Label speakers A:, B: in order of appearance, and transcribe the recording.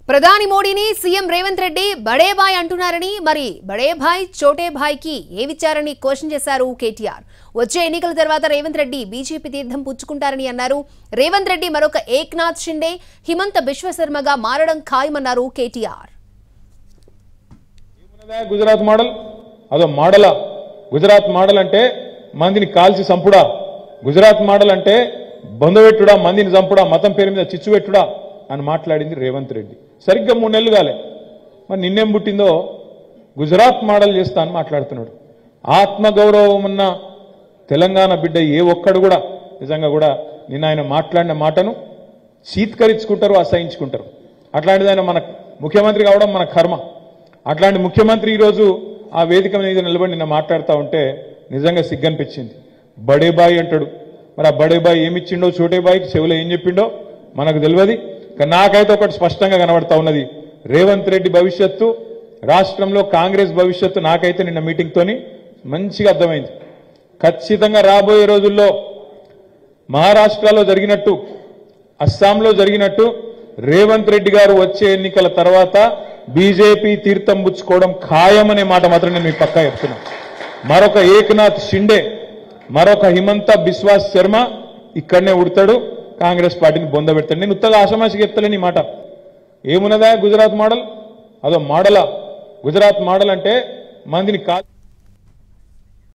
A: ప్రధాని మోడీని సీఎం రేవంత్ రెడ్డి బడే భాయ్ అంటున్నారని మరి బడే భాయ్ చోటే భాయ్ కి ఏ విచారని క్వశ్చన్ చేశారు కేటీఆర్. వచ్చే ఎన్నికల తర్వాత రేవంత్ రెడ్డి బీజేపీ తీర్థం పుచ్చుకుంటారని అన్నారు. రేవంత్ రెడ్డి మరొక ఏక్నాథ్ షిండే, హిమంత బిశ్వశర్మగా మారడం ఖాయమన్నారు కేటీఆర్.
B: గుజరాత్ మోడల్ అదో మోడలా? గుజరాత్ మోడల్ అంటే మందిని కాల్చి సంపుడా, గుజరాత్ మోడల్ అంటే బొందబెట్టుడా, మందిని చంపుడా, మతం పేరు మీద చిచ్చు పెట్టుడా అని మాట్లాడింది రేవంత్ రెడ్డి. సరిగ్గా 3 నెలలు కాలే, మరి నిన్నేం పుట్టిందో గుజరాత్ మోడల్ చేస్తా అని మాట్లాడుతున్నాడు. ఆత్మగౌరవం ఉన్న తెలంగాణ బిడ్డ ఏ ఒక్కడు కూడా నిజంగా కూడా నిన్న ఆయన మాట్లాడిన మాటను చీత్కరించుకుంటారు, అసహించుకుంటారు. అట్లాంటిది ఆయన మన ముఖ్యమంత్రి కావడం మన కర్మ. అట్లాంటి ముఖ్యమంత్రి ఈరోజు ఆ వేదిక మీద నిలబడి నిన్న మాట్లాడుతూ ఉంటే నిజంగా సిగ్గనిపించింది. బడే బాయ్ అంటాడు, మరి ఆ బడే బాయ్ ఏమిచ్చిండో చోటే బాయ్కి చెవులో ఏం చెప్పిండో మనకు తెలియదు. నాకైతే ఒకటి స్పష్టంగా కనబడతా ఉన్నది, రేవంత్ రెడ్డి భవిష్యత్తు, రాష్ట్రంలో కాంగ్రెస్ భవిష్యత్తు నాకైతే నిన్న మీటింగ్తోని మంచిగా అర్థమైంది. ఖచ్చితంగా రాబోయే రోజుల్లో మహారాష్ట్రలో జరిగినట్టు, అస్సాంలో జరిగినట్టు రేవంత్ రెడ్డి గారు వచ్చే ఎన్నికల తర్వాత బీజేపీ తీర్థం పుచ్చుకోవడం ఖాయమనే మాట మాత్రం నేను మీ పక్కా చెప్తున్నా. మరొక ఏక్నాథ్ షిండే, మరొక హిమంత బిశ్వాస్ శర్మ ఇక్కడనే ఉడతాడు, కాంగ్రెస్ పార్టీని బొందబెడతాడు. నేను ఉత్తగా ఆషమాషికి చెప్తలేని ఈ మాట. ఏమున్నదా గుజరాత్ మోడల్? అదో మోడలా? గుజరాత్ మోడల్ అంటే మందిని